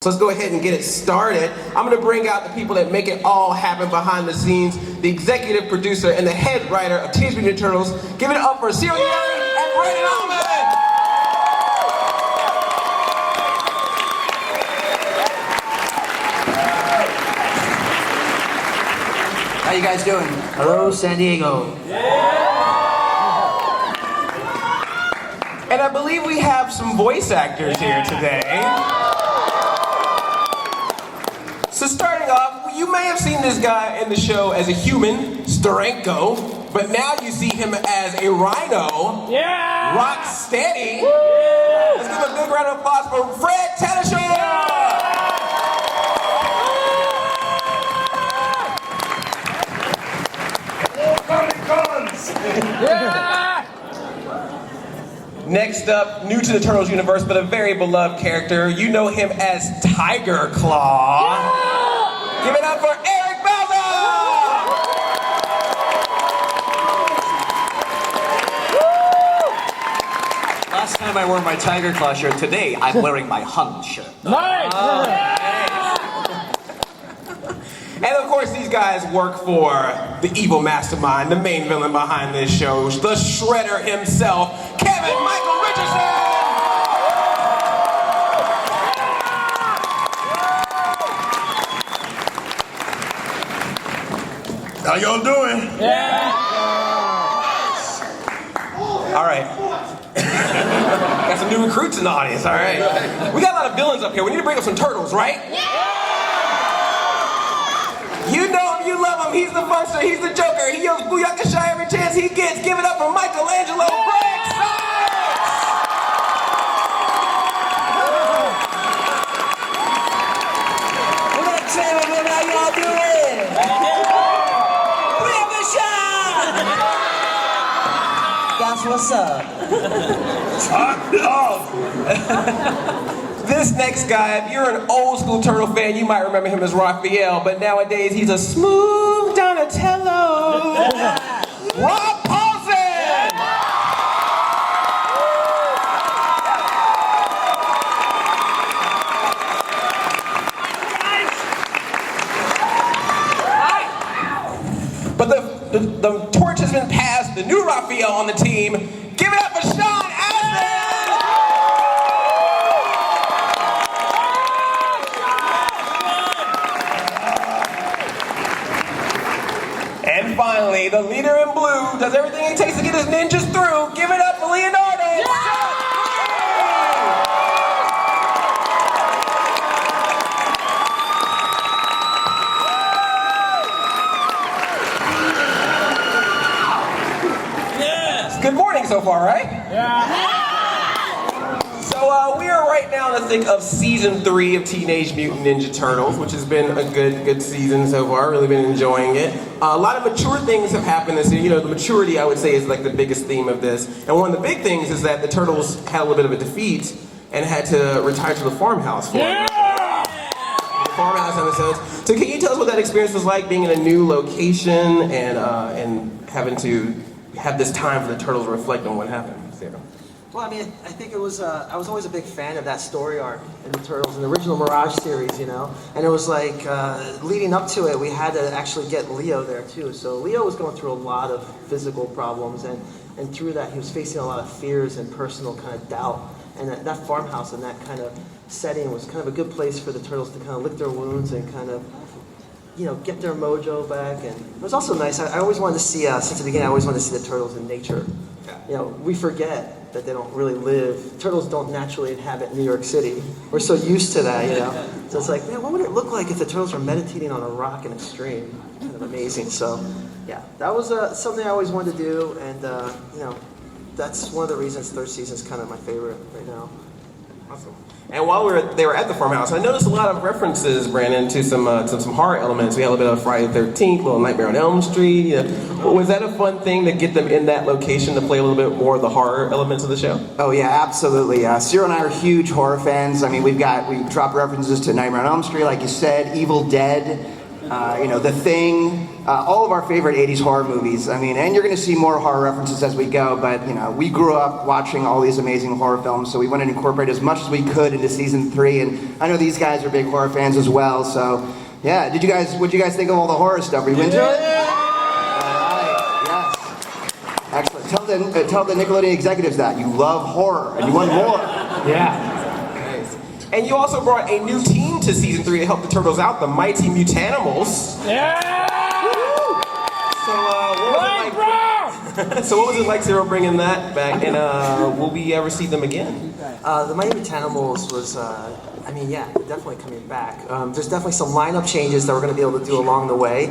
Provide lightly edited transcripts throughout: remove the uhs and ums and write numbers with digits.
So let's go ahead and get it started. I'm going to bring out the people that make it all happen behind the scenes, the executive producer and the head writer of Teenage Mutant Ninja Turtles. Give it up for Cyril and Brandon Allman! How you guys doing? Hello, San Diego. And I believe we have some voice actors here today. So starting off, you may have seen this guy in the show as a human, Starenko, but now you see him as a rhino, rock steady. Let's give a big round of applause for Fred Tatasciore! Next up, new to the Turtles universe, but a very beloved character. You know him as Tiger Claw. Give it up for Eric Bauza! Last time I wore my Tiger Claw shirt. Today, I'm wearing my Hun shirt. Nice! And of course, these guys work for the evil mastermind, the main villain behind this show, the Shredder himself, Kevin Michael Richardson! How y'all doing? Yeah! All right. Got some new recruits in the audience, all right? We got a lot of villains up here. We need to bring up some turtles, right? You know him, you love him, he's the funkster, he's the joker, he yells booyakasha every chance he gets. Give it up for Michelangelo Briggs! What up, Sam? How y'all doing? Booyakasha! That's what's up. Hot dog! This next guy, if you're an old school Turtle fan, you might remember him as Raphael, but nowadays he's a smooth Donatello. Rob Paulson! But the torch has been passed, the new Raphael on the team. Give it up for Sean Astin! And finally, the leader in blue does everything it takes to get his ninjas through. Give it up for Leonardo! Yes! Good morning so far, right? Yeah! So we are right now in the thick of season 3 of Teenage Mutant Ninja Turtles, which has been a good season so far. Really been enjoying it. A lot of mature things have happened this year. You know, the maturity, I would say, is like the biggest theme of this. And one of the big things is that the Turtles had a little bit of a defeat and had to retire to the farmhouse for the farmhouse episodes. So can you tell us what that experience was like, being in a new location and having to have this time for the Turtles to reflect on what happened? Sarah? Well, I mean, I think it was, I was always a big fan of that story arc in the Turtles, in the original Mirage series, you know? And it was like, leading up to it, we had to actually get Leo there too. So Leo was going through a lot of physical problems, and through that he was facing a lot of fears and personal kind of doubt. And that farmhouse and that kind of setting was kind of a good place for the Turtles to kind of lick their wounds and kind of, you know, get their mojo back. And it was also nice, I always wanted to see, since the beginning, I always wanted to see the Turtles in nature. You know, we forget that they don't really live, turtles don't naturally inhabit New York City. We're so used to that, you know. So it's like, man, what would it look like if the turtles were meditating on a rock in a stream? Kind of amazing. So, yeah, that was something I always wanted to do, and, you know, that's one of the reasons third season is kind of my favorite right now. Awesome. And while they were at the farmhouse, I noticed a lot of references, Brandon, to some horror elements. We had a little bit of Friday the 13th, a little Nightmare on Elm Street. You know. Was that a fun thing to get them in that location to play a little bit more of the horror elements of the show? Oh yeah, absolutely. Cyril and I are huge horror fans. I mean, we drop references to Nightmare on Elm Street, like you said, Evil Dead. The Thing, all of our favorite 80s horror movies. I mean, and you're going to see more horror references as we go, but, we grew up watching all these amazing horror films, so we wanted to incorporate as much as we could into season 3, and I know these guys are big horror fans as well, so, yeah. What'd you guys think of all the horror stuff? Were you into it? All right, yes. Excellent. Tell the Nickelodeon executives that. You love horror, and you want more. Yeah. And you also brought a new team to season 3 to help the Turtles out, the Mighty Mutanimals. Yeah! So what was it like, Zero, bringing that back, and will we ever see them again? The Mighty Mutanimals was, definitely coming back. There's definitely some lineup changes that we're going to be able to do along the way.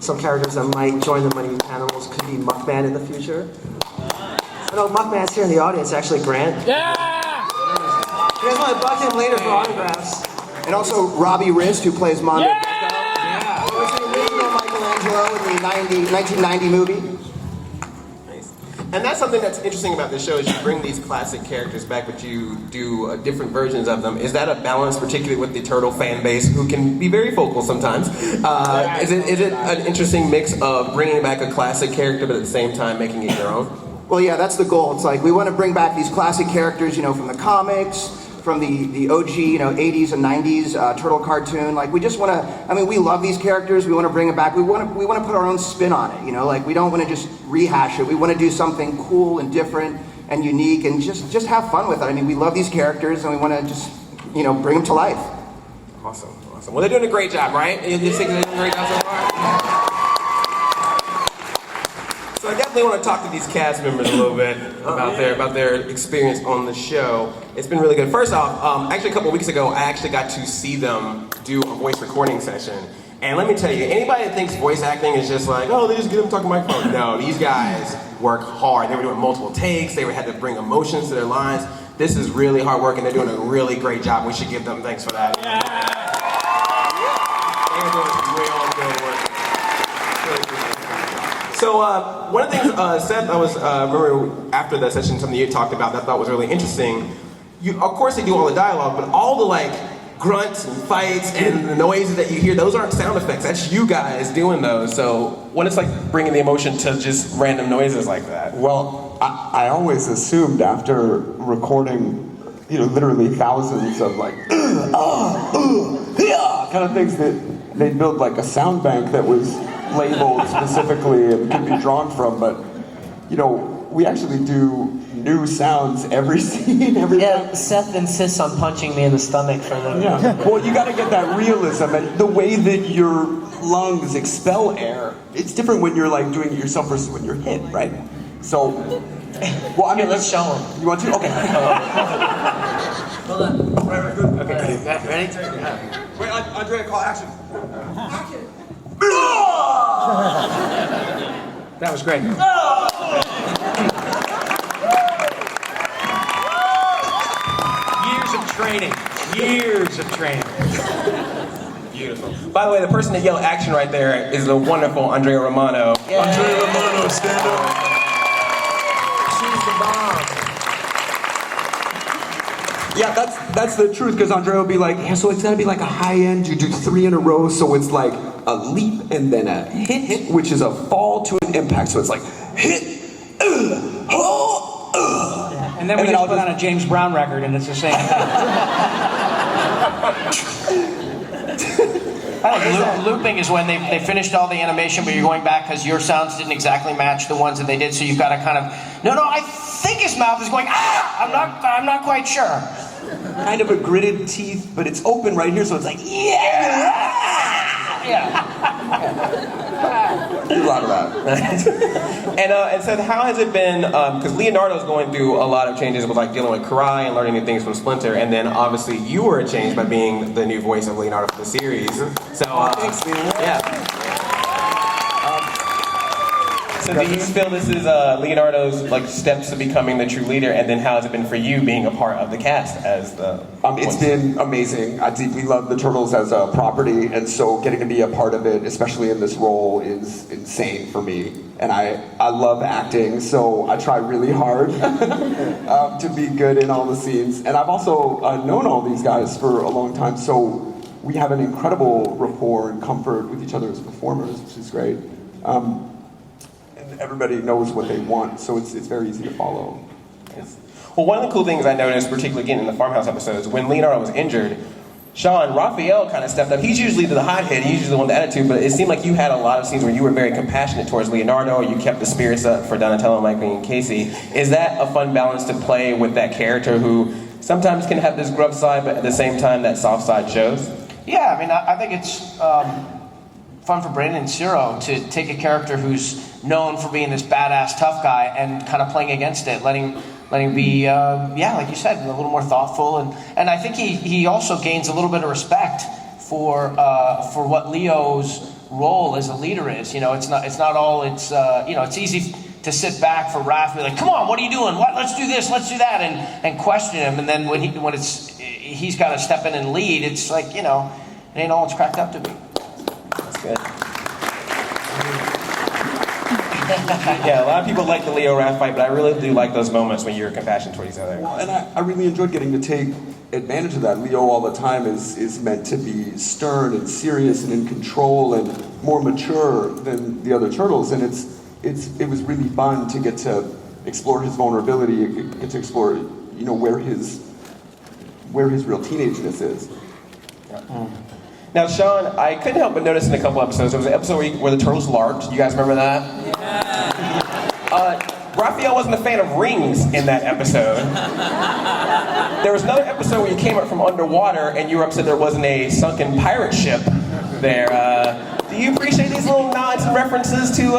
Some characters that might join the Mighty Mutanimals could be Muckman in the future. I know Muckman's here in the audience, actually, Grant. Yeah! You guys want to bug him later for autographs. And also Robbie Rist, who plays Mondo. Yeah! It was the original Michelangelo in the 1990 movie. Nice. And that's something that's interesting about this show is you bring these classic characters back, but you do different versions of them. Is that a balance, particularly with the Turtle fan base, who can be very vocal sometimes? Is it an interesting mix of bringing back a classic character, but at the same time making it your own? Well, yeah, that's the goal. It's like we want to bring back these classic characters, from the comics, from the OG, 80s and 90s turtle cartoon. Like we just want to. I mean, we love these characters. We want to bring them back. We want to put our own spin on it. Like we don't want to just rehash it. We want to do something cool and different and unique and just have fun with it. I mean, we love these characters and we want to just bring them to life. Awesome. Well, they're doing a great job, right? You think they're doing a great job so far? So I definitely want to talk to these cast members a little bit about their experience on the show. It's been really good. First off, actually a couple of weeks ago, I actually got to see them do a voice recording session. And let me tell you, anybody that thinks voice acting is just like, oh, they just get them talking microphone. No, these guys work hard. They were doing multiple takes. They had to bring emotions to their lines. This is really hard work, and they're doing a really great job. We should give them thanks for that. Yeah. They're doing real good work. So one of the things, Seth, I was remember after that session, something you talked about that I thought was really interesting. Of course, they do all the dialogue, but all the grunts and fights and the noises that you hear, those aren't sound effects. That's you guys doing those. So what it's like bringing the emotion to just random noises like that? Well, I always assumed after recording, literally thousands of kind of things that they'd build a sound bank that was labeled specifically and could be drawn from, but we actually do new sounds every scene, every time. Seth insists on punching me in the stomach for them. Yeah, well, you got to get that realism, and the way that your lungs expel air, it's different when you're doing it yourself versus when you're hit, right? So, well, I mean, let's show them. You want to? Okay. Hold on. Right, good. Okay, ready? Wait, Andrea, call action. Action. That was great. Years of training. Beautiful. By the way, the person that yelled action right there is the wonderful Andrea Romano. Andrea Romano, stand up. She's the bomb. Yeah, that's the truth, because Andrea will be like, yeah, so it's gotta be a high end, you do 3 in a row, so it's a leap and then a hit, which is a fall to an impact, so it's hit, Yeah. And then we just put on a James Brown record and it's the same. Looping is when they finished all the animation, but you're going back because your sounds didn't exactly match the ones that they did, so you've got to kind of, no, I think his mouth is going, I'm not quite sure. kind of a gritted teeth, but it's open right here, so it's Yeah. a lot of that. And so how has it been, because Leonardo's going through a lot of changes with dealing with Karai and learning new things from Splinter, and then obviously you were changed by being the new voice of Leonardo for the series. So, Thanks, man. yeah. So do you feel this is Leonardo's steps to becoming the true leader, and then how has it been for you being a part of the cast as the It's been amazing. I deeply love the Turtles as a property, and so getting to be a part of it, especially in this role, is insane for me. And I love acting, so I try really hard to be good in all the scenes. And I've also known all these guys for a long time, so we have an incredible rapport and comfort with each other as performers, which is great. And everybody knows what they want, so it's very easy to follow. Yes. Well, one of the cool things I noticed, particularly again in the Farmhouse episodes, when Leonardo was injured, Sean, Raphael kind of stepped up. He's usually the hothead, he's usually the one with the attitude, but it seemed like you had a lot of scenes where you were very compassionate towards Leonardo, you kept the spirits up for Donatello, Michael, and Casey. Is that a fun balance to play with that character who sometimes can have this gruff side, but at the same time that soft side shows? Yeah, I mean, I think it's fun for Brandon and Ciro to take a character who's known for being this badass tough guy and kind of playing against it, letting be, yeah, like you said, a little more thoughtful, and I think he also gains a little bit of respect for what Leo's role as a leader is. You know, it's not all you know, it's easy to sit back for Raph and be like, come on, what are you doing? What? Let's do this, let's do that, and question him. And then when he's got to step in and lead, it's like, you know, it ain't all it's cracked up to be. That's good. Yeah, a lot of people like the Leo Raph fight, but I really do like those moments when you're compassionate toward each other. Well, and I really enjoyed getting to take advantage of that. Leo all the time is meant to be stern and serious and in control and more mature than the other turtles, and it was really fun to get to explore his vulnerability, get to explore, you know, where his real teenageness is. Yeah. Now, Sean, I couldn't help but notice in a couple episodes, there was an episode where the turtles LARPed. You guys remember that? Yeah. Raphael wasn't a fan of rings in that episode. There was another episode where you came up from underwater and you were upset there wasn't a sunken pirate ship there. Do you appreciate these little nods and references to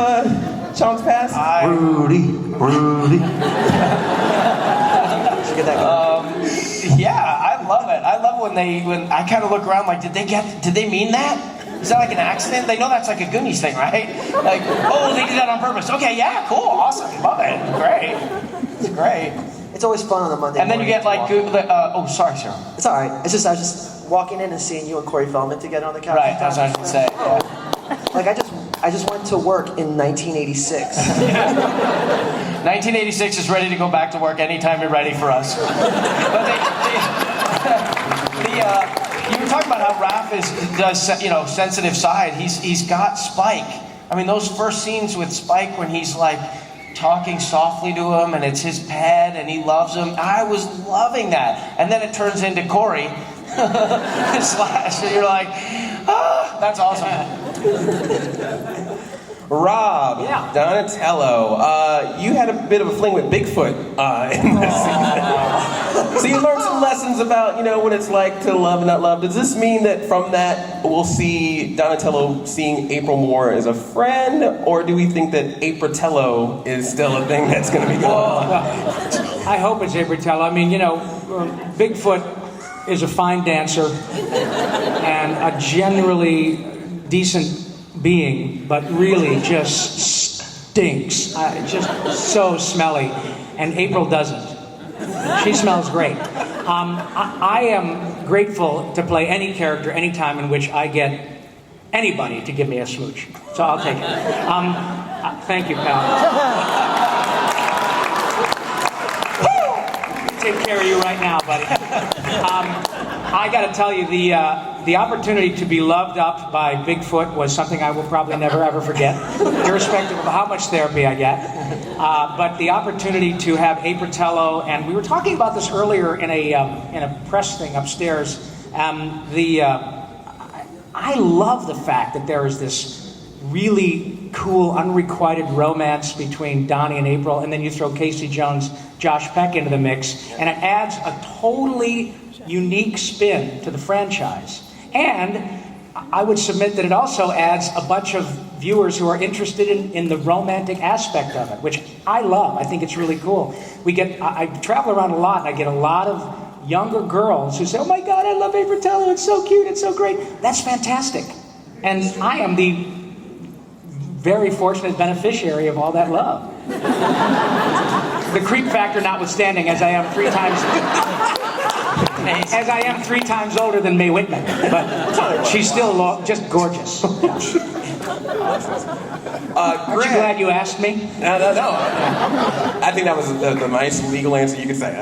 Sean's past? Rudy. Get that Yeah, I love it. I love when I kind of look around like, did they mean that? Is that like an accident? They know that's like a Goonies thing, right? Like, oh, they did that on purpose. Okay, yeah, cool, awesome, love it, great. It's great. It's always fun on a Monday And then you morning get like, oh, sorry, Sarah. It's all right. I was just walking in and seeing you and Corey Feldman together on the couch. Right, that's what I was going to say. Yeah. Like I just went to work in 1986. 1986 is ready to go back to work anytime you're ready for us. But you were talking about how Raph does, you know, sensitive side. He's got Spike. I mean, those first scenes with Spike when he's like talking softly to him and it's his pet and he loves him. I was loving that. And then it turns into Corey Slash, and you're like, ah, that's awesome. Rob, Yeah. Donatello, you had a bit of a fling with Bigfoot in this season. So you learned some lessons about, you know, what it's like to love and not love. Does this mean that from that we'll see Donatello seeing April more as a friend, or do we think that Apritello is still a thing that's going to be going on? I hope it's Apritello. I mean, you know, Bigfoot is a fine dancer and a generally decent being, but really just stinks. Just so smelly. And April doesn't. She smells great. I am grateful to play any character anytime in which I get anybody to give me a smooch. So I'll take it. Thank you, pal. Take care of you right now, buddy. I got to tell you, the opportunity to be loved up by Bigfoot was something I will probably never ever forget, irrespective of how much therapy I get. But the opportunity to have Apritello, and we were talking about this earlier in a press thing upstairs. I love the fact that there is this really cool, unrequited romance between Donnie and April, and then you throw Casey Jones, Josh Peck into the mix, and it adds a totally unique spin to the franchise. And I would submit that it also adds a bunch of viewers who are interested in the romantic aspect of it, which I love. I think it's really cool. I travel around a lot, and I get a lot of younger girls who say, oh my God, I love Apritello, it's so cute, it's so great. That's fantastic. And I am the very fortunate beneficiary of all that love. The creep factor notwithstanding, as I am three times older than Mae Whitman, but she's still just gorgeous. Aren't you glad you asked me? No. I think that was the nice legal answer you could say.